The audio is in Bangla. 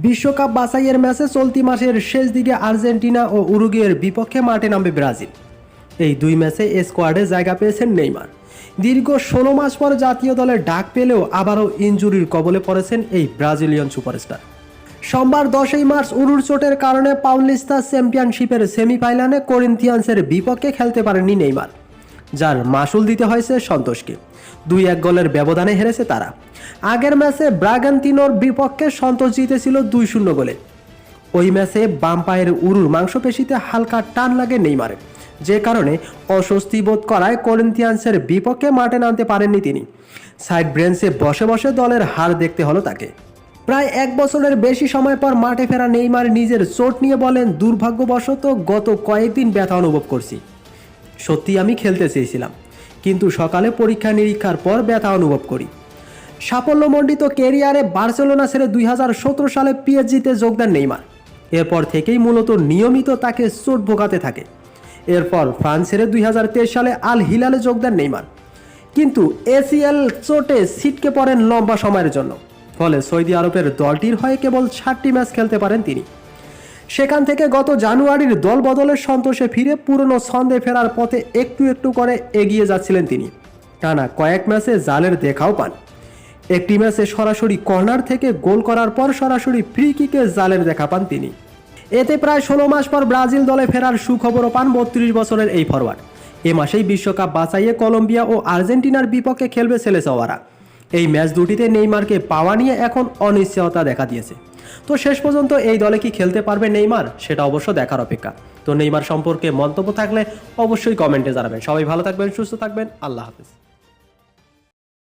বিশ্বকাপ বাছাইয়ের ম্যাচে চলতি মাসের শেষ দিকে আর্জেন্টিনা ও উরুগুয়ের বিপক্ষে মাঠে নামবে ব্রাজিল। এই দুই ম্যাচে স্কোয়াডে জায়গা পেয়েছেন নেইমার। দীর্ঘ 16 মাস পর জাতীয় দলে ডাক পেলেও আবারও ইনজুরির কবলে পড়েছেন এই ব্রাজিলিয়ান সুপারস্টার। সোমবার 10 মার্চ উরুর চোটের কারণে পাউলিস্তা চ্যাম্পিয়নশিপের সেমিফাইনালে করিন্থিয়ান্সের বিপক্ষে খেলতে পারেননি নেইমার, যার মাসুল দিতে হয়েছে সন্তোষকে। 2-1 গোলের ব্যবধানে হেরেছে তারা। আগের ম্যাচে ব্রাগান্তিনোর বিপক্ষে সন্তোষ জিতেছিল 2-0 গোলে। ওই ম্যাচে বাম পায়ের উরুর মাংসপেশিতে হালকা টান লাগে নেইমারের, যে কারণে অস্বস্তি বোধ করায় করিন্থিয়ান্সের বিপক্ষে মাঠে নামতে পারেননি তিনি। সাইড বেঞ্চে বসে বসে দলের হার দেখতে হলো তাকে। প্রায় 1 বছরের বেশি সময় পর মাঠে ফেরা নেইমার নিজের চোট নিয়ে বলেন, দুর্ভাগ্যবশত গত কয়েকদিন ব্যথা অনুভব করছি। সত্যি আমি খেলতে চেয়েছিলাম, কিন্তু সকালে পরীক্ষা নিরীক্ষার পর ব্যথা অনুভব করি। সাফল্যমণ্ডিত ক্যারিয়ারে বার্সেলোনা ছেড়ে 2017 সালে পিএসজিতে যোগ দেন নেইমার। এরপর থেকেই মূলত নিয়মিত তাকে চোট ভোগাতে থাকে। এরপর ফ্রান্স ছেড়ে 2023 সালে আল হিলালে যোগ দেন নেইমার, কিন্তু এসিএল চোটে ছিটকে পড়েন লম্বা সময়ের জন্য। ফলে সৌদি আরবের দলটির হয়ে কেবল 7টি ম্যাচ খেলতে পারেন তিনি। সেখান থেকে গত জানুয়ারির দল বদলের সন্তোষে ফিরে পুরনো ছন্দে ফেরার পথে একটু একটু করে এগিয়ে যাচ্ছিলেন তিনি। টানা কয়েক ম্যাচে জালের দেখাও পান। একটি ম্যাচে সরাসরি কর্নার থেকে গোল করার পর সরাসরি ফ্রি কিকে জালের দেখা পান তিনি। এতে প্রায় 16 মাস পর ব্রাজিল দলে ফেরার সুখবরও পান 32 বছরের এই ফরওয়ার্ড। এ মাসেই বিশ্বকাপ বাছাইয়ে কলম্বিয়া ও আর্জেন্টিনার বিপক্ষে খেলবে সেলেসাওয়ারা। এই ম্যাচ দুটিতে নেইমারকে পাওয়া নিয়ে এখন অনিশ্চয়তা দেখা দিয়েছে। তো শেষ পর্যন্ত এই দলে কি খেলতে পারবে নেইমার, সেটা অবশ্য দেখার অপেক্ষা। তো নেইমার সম্পর্কে মন্তব্য থাকলে অবশ্যই কমেন্টে জানাবেন। সবাই ভালো থাকবেন, সুস্থ থাকবেন, আল্লাহ হাফেজ।